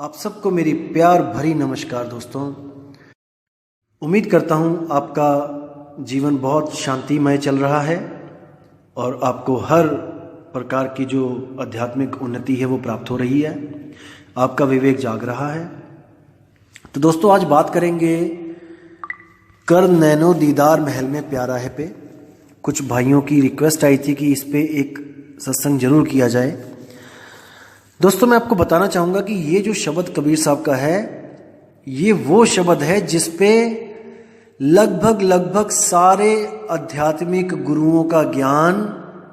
आप सबको मेरी प्यार भरी नमस्कार दोस्तों। उम्मीद करता हूँ आपका जीवन बहुत शांतिमय चल रहा है और आपको हर प्रकार की जो आध्यात्मिक उन्नति है वो प्राप्त हो रही है, आपका विवेक जाग रहा है। तो दोस्तों आज बात करेंगे कर नैनो दीदार महल में प्यारा है पे। कुछ भाइयों की रिक्वेस्ट आई थी कि इस पे एक सत्संग जरूर किया जाए। दोस्तों मैं आपको बताना चाहूँगा कि ये जो शब्द कबीर साहब का है, ये वो शब्द है जिस पे लगभग सारे आध्यात्मिक गुरुओं का ज्ञान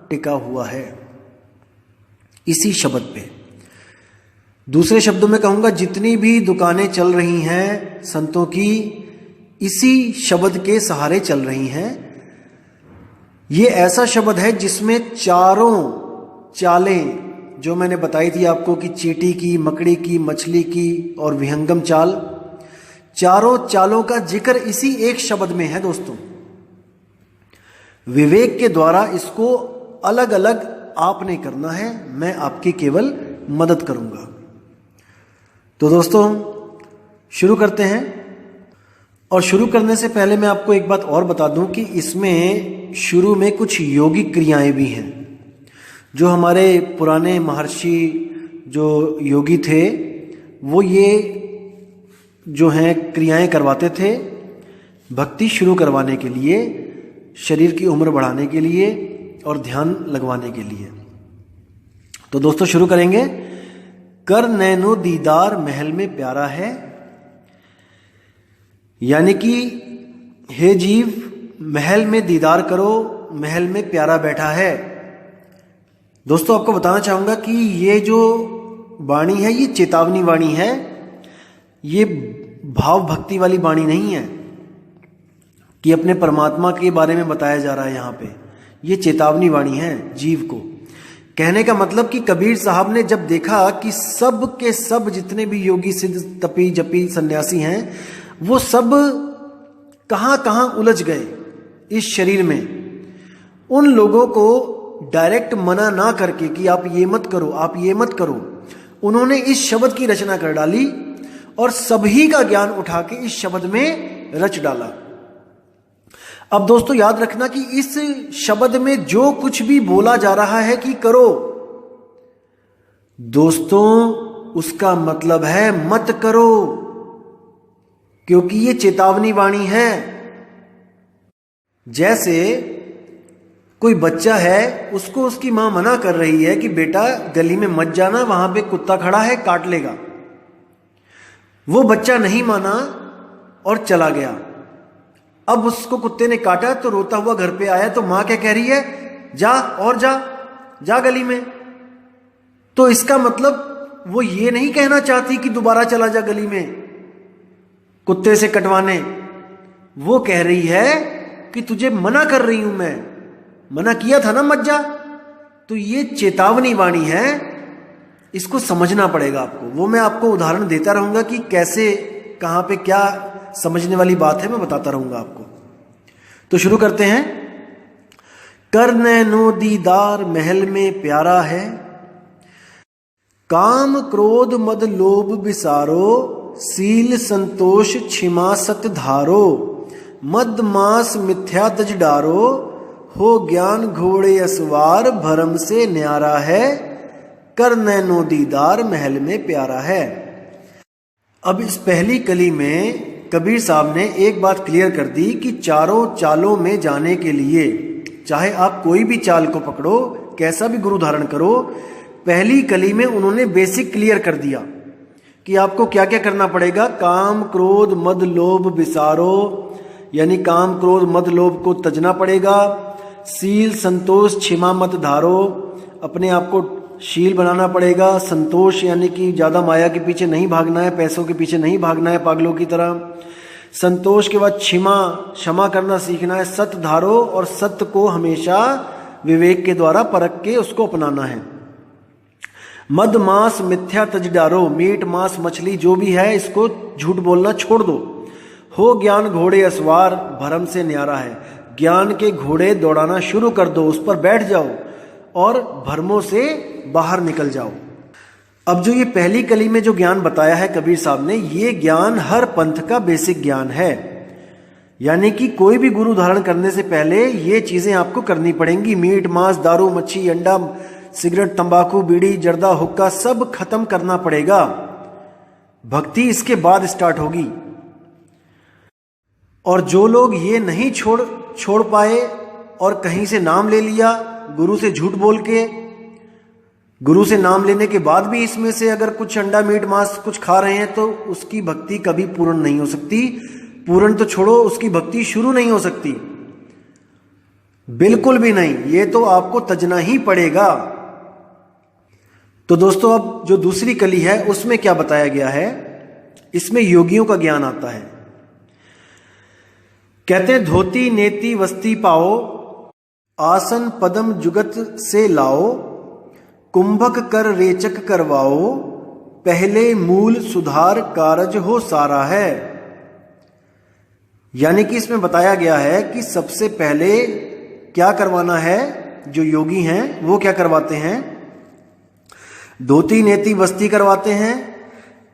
टिका हुआ है, इसी शब्द पे। दूसरे शब्दों में कहूँगा जितनी भी दुकानें चल रही हैं संतों की, इसी शब्द के सहारे चल रही हैं। ये ऐसा शब्द है जिसमें चारों चालें जो मैंने बताई थी आपको कि चींटी की, मकड़ी की, मछली की और विहंगम चाल, चारों चालों का जिक्र इसी एक शब्द में है दोस्तों। विवेक के द्वारा इसको अलग अलग आपने करना है, मैं आपकी केवल मदद करूंगा। तो दोस्तों शुरू करते हैं। और शुरू करने से पहले मैं आपको एक बात और बता दूं कि इसमें शुरू में कुछ योगिक क्रियाएं भी हैं। जो हमारे पुराने महर्षि जो योगी थे वो ये जो हैं क्रियाएं करवाते थे भक्ति शुरू करवाने के लिए, शरीर की उम्र बढ़ाने के लिए और ध्यान लगवाने के लिए। तो दोस्तों शुरू करेंगे। कर नैनो दीदार महल में प्यारा है, यानी कि हे जीव महल में दीदार करो, महल में प्यारा बैठा है। दोस्तों आपको बताना चाहूंगा कि ये जो वाणी है ये चेतावनी वाणी है, ये भाव भक्ति वाली वाणी नहीं है कि अपने परमात्मा के बारे में बताया जा रहा है। यहाँ पे ये चेतावनी वाणी है जीव को। कहने का मतलब कि कबीर साहब ने जब देखा कि सब के सब जितने भी योगी सिद्ध तपी जपी सन्यासी हैं वो सब कहाँ कहाँ उलझ गए इस शरीर में, उन लोगों को डायरेक्ट मना ना करके कि आप ये मत करो, आप ये मत करो, उन्होंने इस शब्द की रचना कर डाली और सभी का ज्ञान उठा के इस शब्द में रच डाला। अब दोस्तों याद रखना कि इस शब्द में जो कुछ भी बोला जा रहा है कि करो, दोस्तों उसका मतलब है मत करो, क्योंकि ये चेतावनी वाणी है। जैसे कोई बच्चा है, उसको उसकी मां मना कर रही है कि बेटा गली में मत जाना, वहां पे कुत्ता खड़ा है काट लेगा। वो बच्चा नहीं माना और चला गया। अब उसको कुत्ते ने काटा तो रोता हुआ घर पे आया, तो मां क्या कह रही है, जा और जा गली में। तो इसका मतलब वो ये नहीं कहना चाहती कि दोबारा चला जा गली में कुत्ते से कटवाने, वो कह रही है कि तुझे मना कर रही हूं, मैं मना किया था ना मत जा। तो ये चेतावनी वाणी है, इसको समझना पड़ेगा आपको। वो मैं आपको उदाहरण देता रहूंगा कि कैसे कहां पे क्या समझने वाली बात है, मैं बताता रहूंगा आपको। तो शुरू करते हैं। कर नैनो दीदार महल में प्यारा है, काम क्रोध मद लोभ विसारो, सील संतोष क्षमा सत धारो, मद मास मिथ्या तज डारो, हो ज्ञान घोड़े असवार, भरम से न्यारा है, कर नैनो दीदार महल में प्यारा है। अब इस पहली कली में कबीर साहब ने एक बात क्लियर कर दी कि चारों चालों में जाने के लिए, चाहे आप कोई भी चाल को पकड़ो, कैसा भी गुरु धारण करो, पहली कली में उन्होंने बेसिक क्लियर कर दिया कि आपको क्या क्या करना पड़ेगा। काम क्रोध मद लोभ विसारो, यानी काम क्रोध मद लोभ को तजना पड़ेगा। सील संतोष क्षमा मत धारो, अपने आप को शील बनाना पड़ेगा। संतोष यानी कि ज्यादा माया के पीछे नहीं भागना है, पैसों के पीछे नहीं भागना है पागलों की तरह। संतोष के बाद क्षमा करना सीखना है। सत धारो, और सत्य को हमेशा विवेक के द्वारा परख के उसको अपनाना है। मद मांस मिथ्या तज डारो, मीट मांस मछली जो भी है इसको झूठ बोलना छोड़ दो। हो ज्ञान घोड़े असवार, भरम से न्यारा है, ज्ञान के घोड़े दौड़ाना शुरू कर दो, उस पर बैठ जाओ और भरमों से बाहर निकल जाओ। अब जो ये पहली कली में जो ज्ञान बताया है कबीर साहब ने, ये ज्ञान हर पंथ का बेसिक ज्ञान है। यानी कि कोई भी गुरु धारण करने से पहले ये चीजें आपको करनी पड़ेंगी। मीट, मांस, दारू, मच्छी, अंडा, सिगरेट, तंबाकू, बीड़ी, जर्दा, हुक्का सब खत्म करना पड़ेगा। भक्ति इसके बाद स्टार्ट होगी। और जो लोग ये नहीं छोड़ पाए और कहीं से नाम ले लिया, गुरु से झूठ बोल के, गुरु से नाम लेने के बाद भी इसमें से अगर कुछ अंडा, मीट, मांस कुछ खा रहे हैं, तो उसकी भक्ति कभी पूर्ण नहीं हो सकती। पूर्ण तो छोड़ो, उसकी भक्ति शुरू नहीं हो सकती, बिल्कुल भी नहीं। ये तो आपको तजना ही पड़ेगा। तो दोस्तों, अब जो दूसरी कली है उसमें क्या बताया गया है, इसमें योगियों का ज्ञान आता है। कहते हैं, धोती नेति वस्ती पाओ, आसन पदम जुगत से लाओ, कुंभक कर रेचक करवाओ, पहले मूल सुधार कारज हो सारा है। यानी कि इसमें बताया गया है कि सबसे पहले क्या करवाना है। जो योगी हैं वो क्या करवाते हैं, धोती नेति वस्ती करवाते हैं,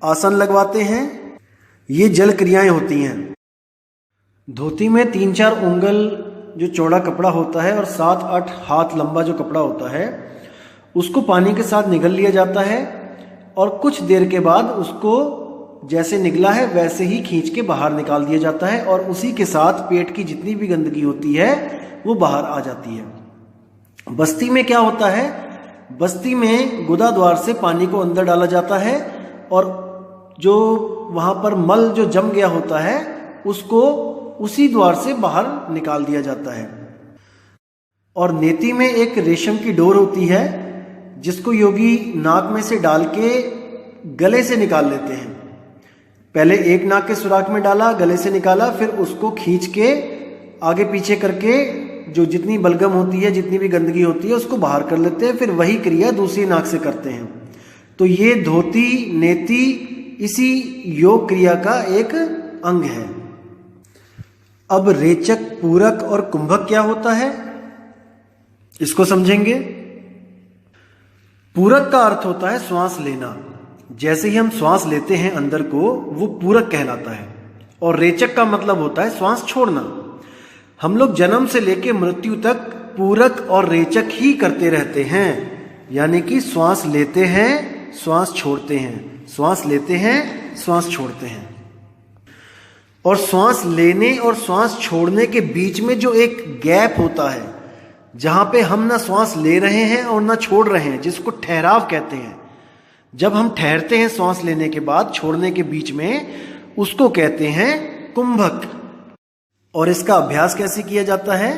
आसन लगवाते हैं। ये जल क्रियाएं होती हैं। धोती में 3-4 उंगल जो चौड़ा कपड़ा होता है और 7-8 हाथ लंबा जो कपड़ा होता है, उसको पानी के साथ निगल लिया जाता है और कुछ देर के बाद उसको जैसे निगला है वैसे ही खींच के बाहर निकाल दिया जाता है और उसी के साथ पेट की जितनी भी गंदगी होती है वो बाहर आ जाती है। बस्ती में क्या होता है, बस्ती में गुदा द्वार से पानी को अंदर डाला जाता है और जो वहां पर मल जो जम गया होता है उसको उसी द्वार से बाहर निकाल दिया जाता है। और नेति में एक रेशम की डोर होती है जिसको योगी नाक में से डाल के गले से निकाल लेते हैं। पहले एक नाक के सुराख में डाला, गले से निकाला, फिर उसको खींच के आगे पीछे करके जो जितनी बलगम होती है, जितनी भी गंदगी होती है उसको बाहर कर लेते हैं। फिर वही क्रिया दूसरी नाक से करते हैं। तो ये धोती नेति इसी योग क्रिया का एक अंग है। अब रेचक, पूरक और कुंभक क्या होता है, इसको समझेंगे। पूरक का अर्थ होता है श्वास लेना। जैसे ही हम श्वास लेते हैं अंदर को, वो पूरक कहलाता है। और रेचक का मतलब होता है श्वास छोड़ना। हम लोग जन्म से लेकर मृत्यु तक पूरक और रेचक ही करते रहते हैं। यानी कि श्वास लेते हैं, श्वास छोड़ते हैं, श्वास लेते हैं, श्वास छोड़ते हैं। और श्वास लेने और श्वास छोड़ने के बीच में जो एक गैप होता है, जहां पे हम ना श्वास ले रहे हैं और ना छोड़ रहे हैं, जिसको ठहराव कहते हैं। जब हम ठहरते हैं श्वास लेने के बाद, छोड़ने के बीच में, उसको कहते हैं कुंभक। और इसका अभ्यास कैसे किया जाता है,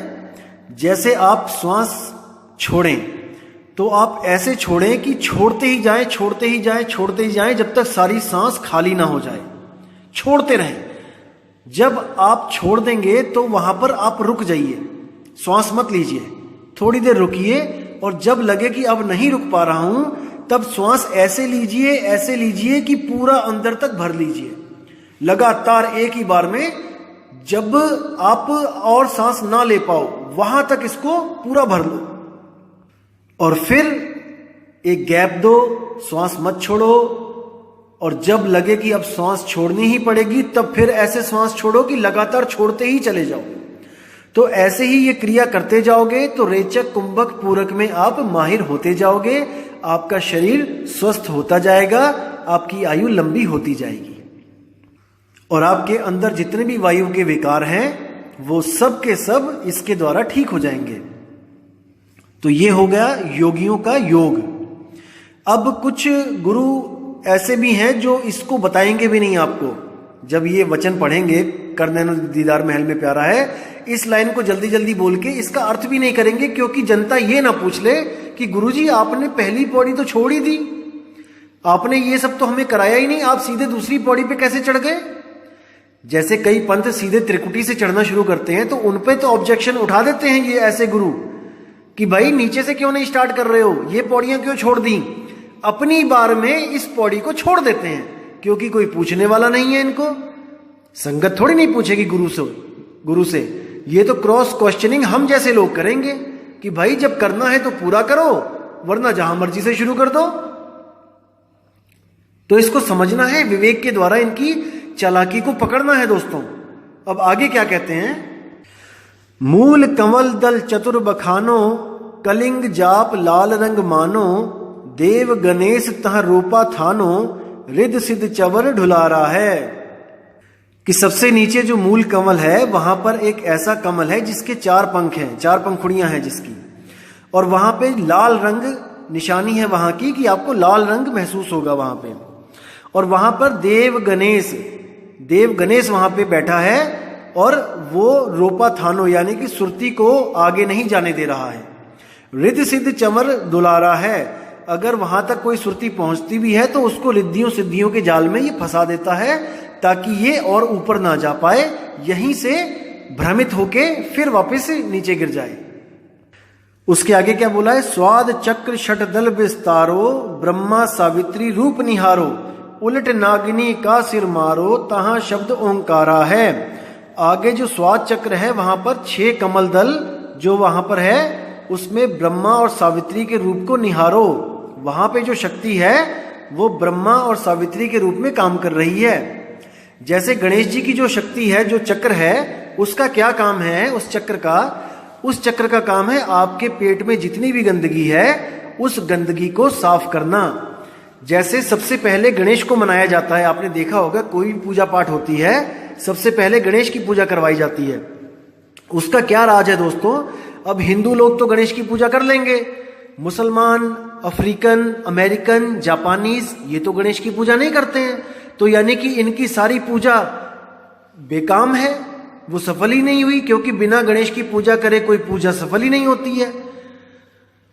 जैसे आप श्वास छोड़ें तो आप ऐसे छोड़ें कि छोड़ते ही जाएं, छोड़ते ही जाएं, छोड़ते ही जाएं, जब तक सारी सांस खाली ना हो जाए। छोड़ते रहें। जब आप छोड़ देंगे तो वहां पर आप रुक जाइए, श्वास मत लीजिए, थोड़ी देर रुकिए। और जब लगे कि अब नहीं रुक पा रहा हूं, तब श्वास ऐसे लीजिए कि पूरा अंदर तक भर लीजिए, लगातार एक ही बार में। जब आप और सांस ना ले पाओ वहां तक इसको पूरा भर लो और फिर एक गैप दो, श्वास मत छोड़ो। और जब लगे कि अब श्वास छोड़नी ही पड़ेगी, तब फिर ऐसे श्वास छोड़ो कि लगातार छोड़ते ही चले जाओ। तो ऐसे ही ये क्रिया करते जाओगे तो रेचक, कुंभक, पूरक में आप माहिर होते जाओगे। आपका शरीर स्वस्थ होता जाएगा, आपकी आयु लंबी होती जाएगी और आपके अंदर जितने भी वायु के विकार हैं वो सब के सब इसके द्वारा ठीक हो जाएंगे। तो ये हो गया योगियों का योग। अब कुछ गुरु ऐसे भी हैं जो इसको बताएंगे भी नहीं आपको। जब ये वचन पढ़ेंगे, कर नैनो दीदार महल में प्यारा है, इस लाइन को जल्दी जल्दी बोल के इसका अर्थ भी नहीं करेंगे, क्योंकि जनता ये ना पूछ ले कि गुरुजी आपने पहली पौड़ी तो छोड़ ही दी, आपने ये सब तो हमें कराया ही नहीं, आप सीधे दूसरी पौड़ी पे कैसे चढ़ गए। जैसे कई पंथ सीधे त्रिकुटी से चढ़ना शुरू करते हैं तो उनपे तो ऑब्जेक्शन उठा देते हैं ये ऐसे गुरु कि भाई नीचे से क्यों नहीं स्टार्ट कर रहे हो, ये पौड़ियां क्यों छोड़ दी। अपनी बार में इस पौड़ी को छोड़ देते हैं क्योंकि कोई पूछने वाला नहीं है। इनको संगत थोड़ी नहीं पूछेगी गुरु से। ये तो क्रॉस क्वेश्चनिंग हम जैसे लोग करेंगे कि भाई जब करना है तो पूरा करो, वरना जहां मर्जी से शुरू कर दो। तो इसको समझना है, विवेक के द्वारा इनकी चालाकी को पकड़ना है दोस्तों। अब आगे क्या कहते हैं, मूल कंवल दल चतुर बखानो, कलिंग जाप लाल रंग मानो, देव गणेश तह रूपा थानो, रिद सिद्ध चवर ढुलारा है। कि सबसे नीचे जो मूल कमल है वहां पर एक ऐसा कमल है जिसके 4 पंख हैं, 4 पंखुड़ियां हैं जिसकी, और वहां पे लाल रंग निशानी है वहां की, कि आपको लाल रंग महसूस होगा वहां पे। और वहां पर देव गणेश वहां पे बैठा है, और वो रोपा थानो यानी कि सुरती को आगे नहीं जाने दे रहा है। रिद्ध सिद्ध चमर दुलारा है, अगर वहां तक कोई सुरती पहुंचती भी है तो उसको रिद्धियों सिद्धियों के जाल में ये फंसा देता है, ताकि ये और ऊपर ना जा पाए, यहीं से भ्रमित होके फिर वापस नीचे गिर जाए। उसके आगे क्या बोला है, स्वाद चक्र शट दल विस्तारो, ब्रह्मा सावित्री रूप निहारो, उलट नागिनी का सिर मारो, तहां शब्द ओंकारा है। आगे जो स्वाद चक्र है वहां पर 6 कमल दल जो वहां पर है, उसमें ब्रह्मा और सावित्री के रूप को निहारो। वहां पे जो शक्ति है वो ब्रह्मा और सावित्री के रूप में काम कर रही है। जैसे गणेश जी की जो शक्ति है, जो चक्र है, उसका क्या काम है, उस चक्र का काम है आपके पेट में जितनी भी गंदगी है उस गंदगी को साफ करना। जैसे सबसे पहले गणेश को मनाया जाता है, आपने देखा होगा कोई पूजा पाठ होती है सबसे पहले गणेश की पूजा करवाई जाती है। उसका क्या राज है दोस्तों, अब हिंदू लोग तो गणेश की पूजा कर लेंगे, मुसलमान, अफ्रीकन, अमेरिकन, जापानीज ये तो गणेश की पूजा नहीं करते हैं, तो यानी कि इनकी सारी पूजा बेकाम है, वो सफल ही नहीं हुई, क्योंकि बिना गणेश की पूजा करे कोई पूजा सफल ही नहीं होती है।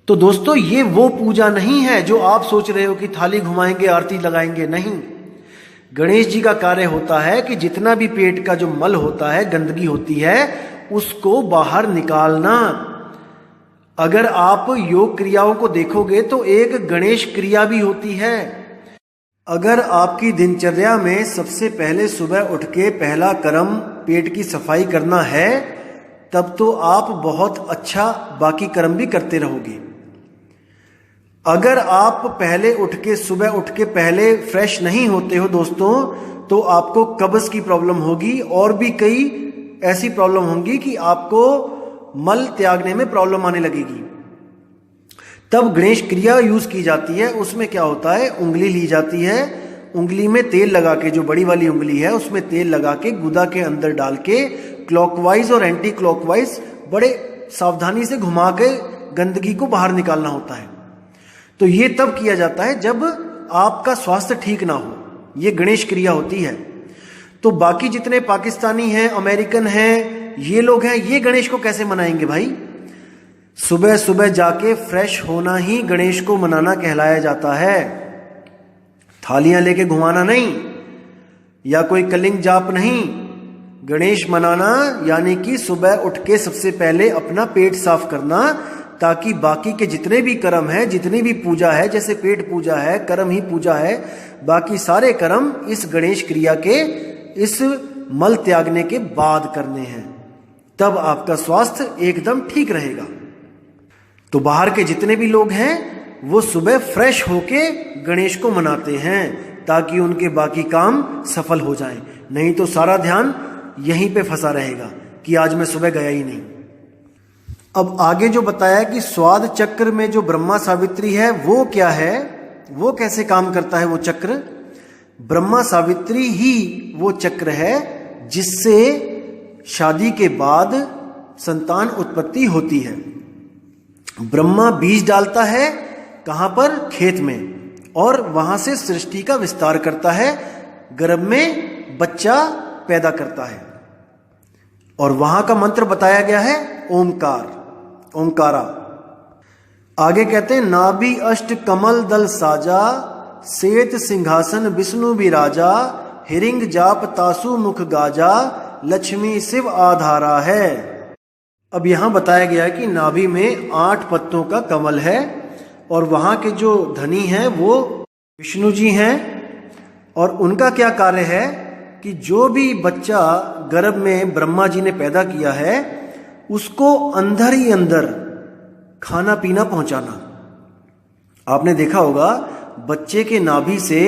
तो दोस्तों ये वो पूजा नहीं है जो आप सोच रहे हो कि थाली घुमाएंगे आरती लगाएंगे, नहीं। गणेश जी का कार्य होता है कि जितना भी पेट का जो मल होता है, गंदगी होती है, उसको बाहर निकालना। अगर आप योग क्रियाओं को देखोगे तो एक गणेश क्रिया भी होती है। अगर आपकी दिनचर्या में सबसे पहले सुबह उठ के पहला कर्म पेट की सफाई करना है, तब तो आप बहुत अच्छा बाकी कर्म भी करते रहोगे। अगर आप सुबह उठ के पहले फ्रेश नहीं होते हो दोस्तों, तो आपको कब्ज की प्रॉब्लम होगी, और भी कई ऐसी प्रॉब्लम होंगी कि आपको मल त्यागने में प्रॉब्लम आने लगेगी। तब गणेश क्रिया यूज की जाती है। उसमें क्या होता है, उंगली ली जाती है, उंगली में तेल लगा के, जो बड़ी वाली उंगली है उसमें तेल लगा के गुदा के अंदर डाल के क्लॉकवाइज और एंटी क्लॉकवाइज बड़े सावधानी से घुमा के गंदगी को बाहर निकालना होता है। तो ये तब किया जाता है जब आपका स्वास्थ्य ठीक ना हो, ये गणेश क्रिया होती है। तो बाकी जितने पाकिस्तानी हैं, अमेरिकन हैं, ये लोग हैं, ये गणेश को कैसे मनाएंगे भाई? सुबह सुबह जाके फ्रेश होना ही गणेश को मनाना कहलाया जाता है। थालियां लेके घुमाना नहीं, या कोई कलिंग जाप नहीं। गणेश मनाना यानी कि सुबह उठ के सबसे पहले अपना पेट साफ करना, ताकि बाकी के जितने भी कर्म है, जितनी भी पूजा है, जैसे पेट पूजा है, कर्म ही पूजा है, बाकी सारे कर्म इस गणेश क्रिया के, इस मल त्यागने के बाद करने हैं। तब आपका स्वास्थ्य एकदम ठीक रहेगा। तो बाहर के जितने भी लोग हैं वो सुबह फ्रेश होके गणेश को मनाते हैं, ताकि उनके बाकी काम सफल हो जाएं। नहीं तो सारा ध्यान यहीं पे फंसा रहेगा कि आज मैं सुबह गया ही नहीं। अब आगे जो बताया कि स्वाद चक्र में जो ब्रह्मा सावित्री है वो क्या है, वो कैसे काम करता है वो चक्र? ब्रह्मा सावित्री ही वो चक्र है जिससे शादी के बाद संतान उत्पत्ति होती है। ब्रह्मा बीज डालता है कहां पर? खेत में, और वहां से सृष्टि का विस्तार करता है, गर्भ में बच्चा पैदा करता है। और वहां का मंत्र बताया गया है ओमकार, ओमकारा। आगे कहते हैं नाभि अष्ट कमल दल साजा, श्वेत सिंहासन विष्णु विराजा, हिरिंग जाप तासु मुख गाजा, लक्ष्मी शिव आधारा है। अब यहां बताया गया है कि नाभि में 8 पत्तों का कमल है, और वहां के जो धनी हैं वो विष्णु जी हैं। और उनका क्या कार्य है कि जो भी बच्चा गर्भ में ब्रह्मा जी ने पैदा किया है उसको अंदर ही अंदर खाना पीना पहुंचाना। आपने देखा होगा बच्चे के नाभि से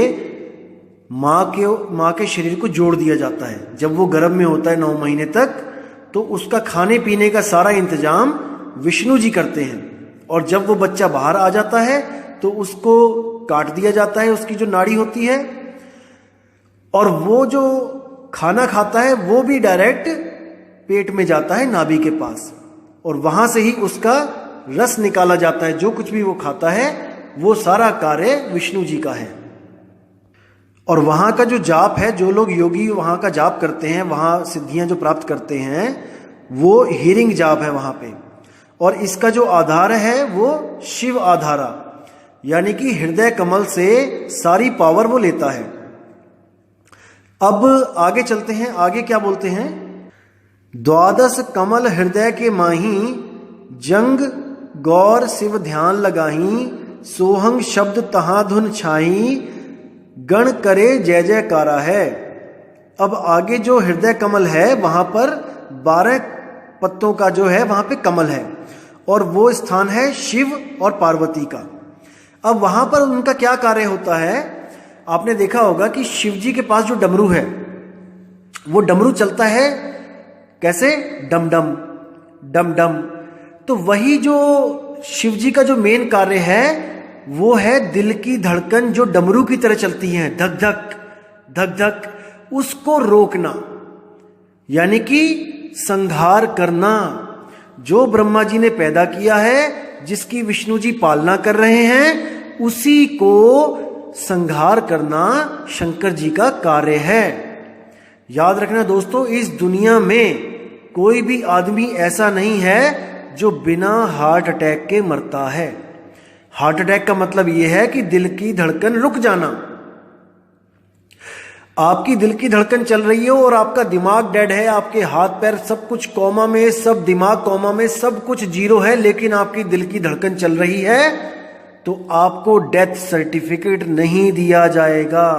माँ के शरीर को जोड़ दिया जाता है। जब वो गर्भ में होता है 9 महीने तक, तो उसका खाने पीने का सारा इंतजाम विष्णु जी करते हैं। और जब वो बच्चा बाहर आ जाता है तो उसको काट दिया जाता है, उसकी जो नाड़ी होती है, और वो जो खाना खाता है वो भी डायरेक्ट पेट में जाता है नाभि के पास, और वहां से ही उसका रस निकाला जाता है। जो कुछ भी वो खाता है वो सारा कार्य विष्णु जी का है। और वहां का जो जाप है, जो लोग योगी वहां का जाप करते हैं, वहां सिद्धियां जो प्राप्त करते हैं, वो हीरिंग जाप है वहां पे। और इसका जो आधार है वो शिव आधारा, यानी कि हृदय कमल से सारी पावर वो लेता है। अब आगे चलते हैं, आगे क्या बोलते हैं? 12 कमल हृदय के माही, जंग गौर शिव ध्यान लगाही, सोहंग शब्द तहां धुन छाई, गण करे जय जयकारा है। अब आगे जो हृदय कमल है वहां पर 12 पत्तों का जो है वहां पे कमल है, और वो स्थान है शिव और पार्वती का। अब वहां पर उनका क्या कार्य होता है? आपने देखा होगा कि शिव जी के पास जो डमरू है, वो डमरू चलता है कैसे? डम डम डम डम। तो वही जो शिव जी का जो मेन कार्य है वो है दिल की धड़कन जो डमरू की तरह चलती है, धक धक धक धक, उसको रोकना, यानी कि संहार करना। जो ब्रह्मा जी ने पैदा किया है, जिसकी विष्णु जी पालना कर रहे हैं, उसी को संहार करना शंकर जी का कार्य है। याद रखना दोस्तों, इस दुनिया में कोई भी आदमी ऐसा नहीं है जो बिना हार्ट अटैक के मरता है। हार्ट अटैक का मतलब यह है कि दिल की धड़कन रुक जाना। आपकी दिल की धड़कन चल रही है और आपका दिमाग डेड है, आपके हाथ पैर सब कुछ कोमा में, सब दिमाग कोमा में, सब कुछ जीरो है, लेकिन आपकी दिल की धड़कन चल रही है, तो आपको डेथ सर्टिफिकेट नहीं दिया जाएगा।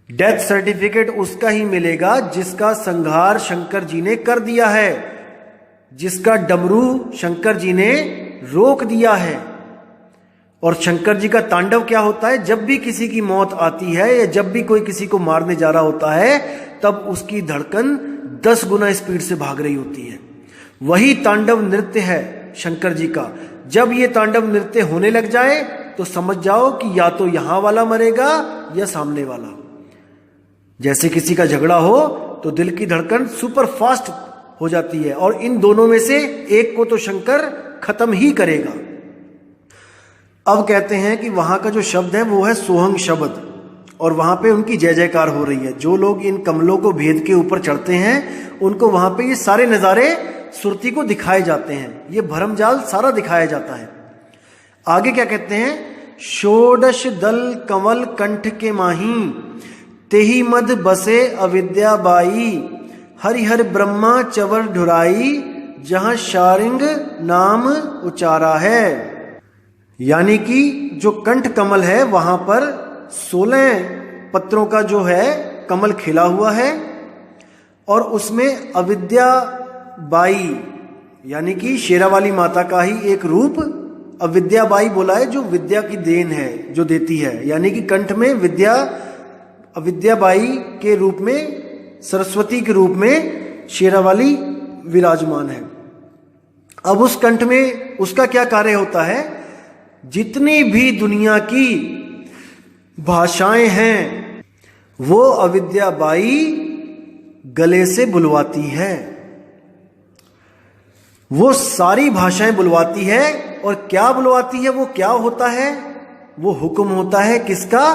डेथ सर्टिफिकेट उसका ही मिलेगा जिसका संहार शंकर जी ने कर दिया है, जिसका डमरू शंकर जी ने रोक दिया है। और शंकर जी का तांडव क्या होता है? जब भी किसी की मौत आती है या जब भी कोई किसी को मारने जा रहा होता है, तब उसकी धड़कन 10 गुना स्पीड से भाग रही होती है। वही तांडव नृत्य है शंकर जी का। जब ये तांडव नृत्य होने लग जाए तो समझ जाओ कि या तो यहां वाला मरेगा या सामने वाला। जैसे किसी का झगड़ा हो तो दिल की धड़कन सुपर फास्ट हो जाती है, और इन दोनों में से एक को तो शंकर खत्म ही करेगा। अब कहते हैं कि वहां का जो शब्द है वो है सोहंग शब्द, और वहां पे उनकी जय जयकार हो रही है। जो लोग इन कमलों को भेद के ऊपर चढ़ते हैं, उनको वहां पे ये सारे नजारे सुरती को दिखाए जाते हैं, ये भरमजाल सारा दिखाया जाता है। आगे क्या कहते हैं? षोडश दल कंवल कंठ के माही, तेहि मद बसे अविद्या बाई, हरिहर ब्रह्मा चवर ढुराई, जहां शारिंग नाम उचारा है। यानी कि जो कंठ कमल है वहां पर 16 पत्रों का जो है कमल खिला हुआ है, और उसमें अविद्या बाई यानी कि शेरावाली माता का ही एक रूप अविद्या बाई बोला है, जो विद्या की देन है, जो देती है। यानी कि कंठ में विद्या, अविद्या बाई के रूप में, सरस्वती के रूप में शेरावाली विराजमान है। अब उस कंठ में उसका क्या कार्य होता है? जितनी भी दुनिया की भाषाएं हैं वो अविद्या बाई गले से बुलवाती है, वो सारी भाषाएं बुलवाती है। और क्या बुलवाती है? वो क्या होता है? वो हुक्म होता है किसका?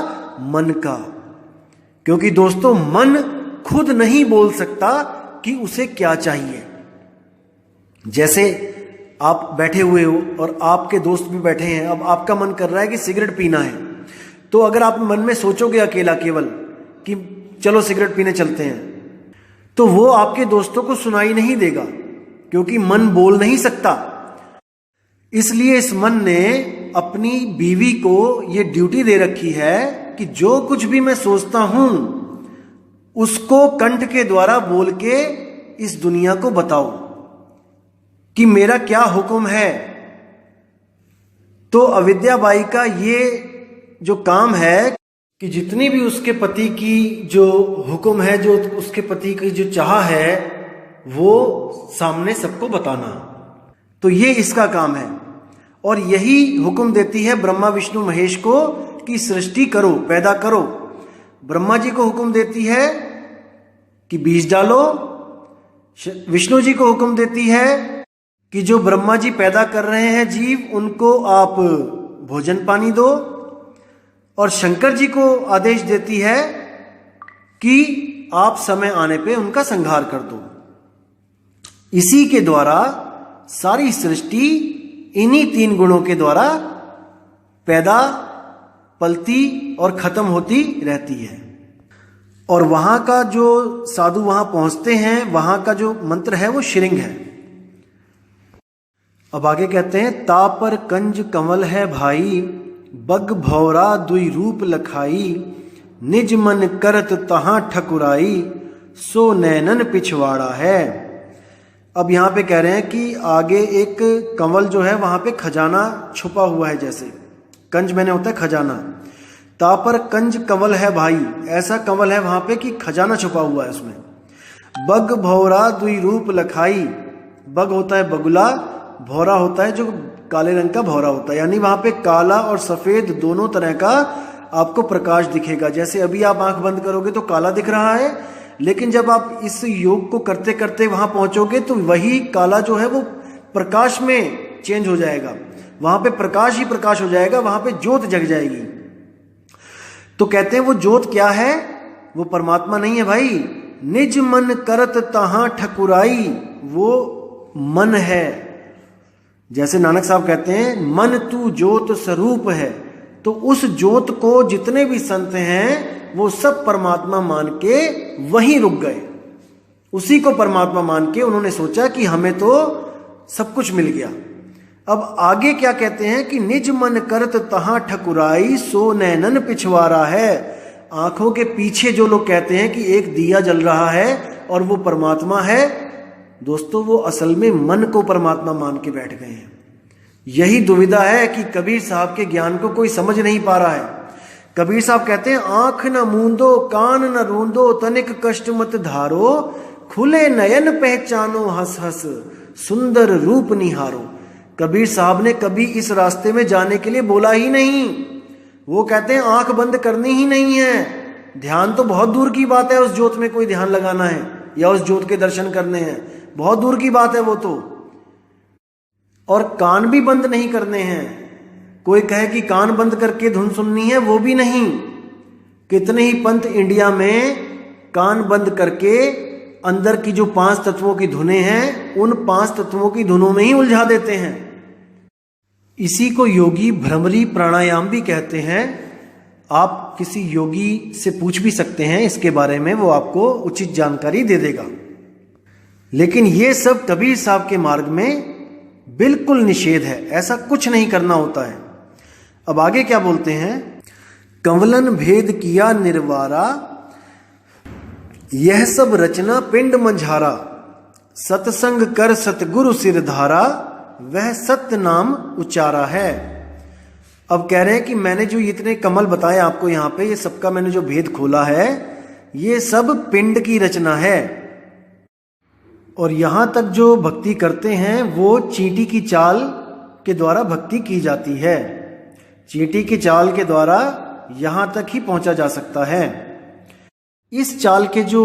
मन का। क्योंकि दोस्तों मन खुद नहीं बोल सकता कि उसे क्या चाहिए। जैसे आप बैठे हुए हो और आपके दोस्त भी बैठे हैं, अब आपका मन कर रहा है कि सिगरेट पीना है, तो अगर आप मन में सोचोगे अकेला केवल कि चलो सिगरेट पीने चलते हैं, तो वो आपके दोस्तों को सुनाई नहीं देगा, क्योंकि मन बोल नहीं सकता। इसलिए इस मन ने अपनी बीवी को ये ड्यूटी दे रखी है कि जो कुछ भी मैं सोचता हूं उसको कंठ के द्वारा बोल के इस दुनिया को बताओ कि मेरा क्या हुक्म है। तो अविद्या बाई का ये जो काम है कि जितनी भी उसके पति की जो हुक्म है, जो उसके पति की जो चाह है, वो सामने सबको बताना। तो ये इसका काम है। और यही हुक्म देती है ब्रह्मा विष्णु महेश को कि सृष्टि करो, पैदा करो। ब्रह्मा जी को हुक्म देती है कि बीज डालो, विष्णु जी को हुक्म देती है कि जो ब्रह्मा जी पैदा कर रहे हैं जीव, उनको आप भोजन पानी दो, और शंकर जी को आदेश देती है कि आप समय आने पे उनका संहार कर दो। इसी के द्वारा सारी सृष्टि इन्हीं 3 गुणों के द्वारा पैदा, पलती और खत्म होती रहती है। और वहां का जो साधु वहां पहुंचते हैं, वहां का जो मंत्र है वो श्रृंग है। अब आगे कहते हैं, तापर कंज कंवल है भाई, बग भौरा दुई रूप लखाई, निज मन करत तहां ठकुराई, सो नैनन पिछवाड़ा है। अब यहां पे कह रहे हैं कि आगे एक कंवल जो है वहां पे खजाना छुपा हुआ है। जैसे कंज मैंने होता है खजाना, तापर कंज कंवल है भाई, ऐसा कंवल है वहां पे कि खजाना छुपा हुआ है उसमें। बग भौरा दुई रूप लखाई, बग होता है बगुला, भौरा होता है जो काले रंग का भौरा होता है, यानी वहां पे काला और सफेद दोनों तरह का आपको प्रकाश दिखेगा। जैसे अभी आप आंख बंद करोगे तो काला दिख रहा है, लेकिन जब आप इस योग को करते करते वहां पहुंचोगे तो वही काला जो है वो प्रकाश में चेंज हो जाएगा, वहां पे प्रकाश ही प्रकाश हो जाएगा, वहां पे ज्योत जग जाएगी। तो कहते हैं वो ज्योत क्या है? वो परमात्मा नहीं है भाई। निज मन करत तहां ठकुराई, वो मन है। जैसे नानक साहब कहते हैं, मन तू ज्योत स्वरूप है। तो उस ज्योत को जितने भी संत हैं वो सब परमात्मा मान के वहीं रुक गए। उसी को परमात्मा मान के उन्होंने सोचा कि हमें तो सब कुछ मिल गया। अब आगे क्या कहते हैं कि निज मन करत तहां ठकुराई, सो नैनन पिछवाड़ा है। आंखों के पीछे जो लोग कहते हैं कि एक दिया जल रहा है और वो परमात्मा है, दोस्तों वो असल में मन को परमात्मा मान के बैठ गए हैं। यही दुविधा है कि कबीर साहब के ज्ञान को कोई समझ नहीं पा रहा है। कबीर साहब कहते हैं, आंख न मूंदो कान न रूंदो, तनिक कष्ट मत धारो, खुले नयन पहचानो हंस हंस, सुंदर रूप निहारो। कबीर साहब ने कभी इस रास्ते में जाने के लिए बोला ही नहीं। वो कहते हैं आंख बंद करनी ही नहीं है। ध्यान तो बहुत दूर की बात है, उस ज्योत में कोई ध्यान लगाना है या उस ज्योत के दर्शन करने हैं, बहुत दूर की बात है वो तो। और कान भी बंद नहीं करने हैं। कोई कहे कि कान बंद करके धुन सुननी है, वो भी नहीं। कितने ही पंथ इंडिया में कान बंद करके अंदर की जो 5 तत्वों की धुनें हैं, उन 5 तत्वों की धुनों में ही उलझा देते हैं। इसी को योगी भ्रमरी प्राणायाम भी कहते हैं। आप किसी योगी से पूछ भी सकते हैं इसके बारे में, वो आपको उचित जानकारी दे देगा। लेकिन ये सब कबीर साहब के मार्ग में बिल्कुल निषेध है, ऐसा कुछ नहीं करना होता है। अब आगे क्या बोलते हैं, कंवलन भेद किया निर्वारा, यह सब रचना पिंड मंझारा, सतसंग कर सतगुरु सिरधारा, वह सत्य नाम उच्चारा है। अब कह रहे हैं कि मैंने जो इतने कमल बताए आपको यहाँ पे, ये सबका मैंने जो भेद खोला है, ये सब पिंड की रचना है। और यहां तक जो भक्ति करते हैं वो चींटी की चाल के द्वारा भक्ति की जाती है। चींटी की चाल के द्वारा यहां तक ही पहुंचा जा सकता है। इस चाल के जो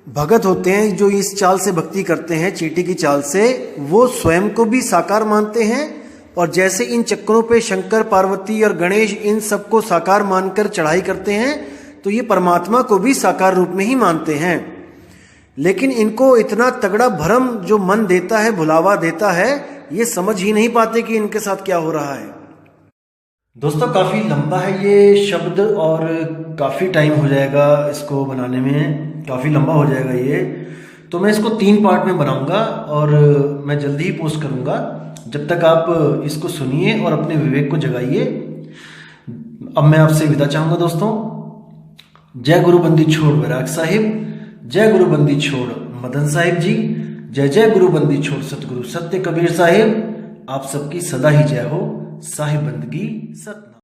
भगत होते हैं, जो इस चाल से भक्ति करते हैं, चींटी की चाल से, वो स्वयं को भी साकार मानते हैं। और जैसे इन चक्रों पे शंकर, पार्वती और गणेश इन सबको साकार मानकर चढ़ाई करते हैं, तो ये परमात्मा को भी साकार रूप में ही मानते हैं। लेकिन इनको इतना तगड़ा भ्रम जो मन देता है, भुलावा देता है, ये समझ ही नहीं पाते कि इनके साथ क्या हो रहा है। दोस्तों काफ़ी लंबा है ये शब्द और काफ़ी टाइम हो जाएगा इसको बनाने में, काफ़ी लंबा हो जाएगा ये। तो मैं इसको 3 पार्ट में बनाऊंगा और मैं जल्दी ही पोस्ट करूंगा। जब तक आप इसको सुनिए और अपने विवेक को जगाइए। अब मैं आपसे विदा चाहूंगा दोस्तों। जय गुरु बंदी छोड़ वैराग साहिब, जय गुरु बंदी छोड़ मदन साहिब जी, जय जय गुरु बंदी छोड़ सतगुरु सत्य कबीर साहिब। आप सबकी सदा ही जय हो। साहिब बंदगी सतनाम।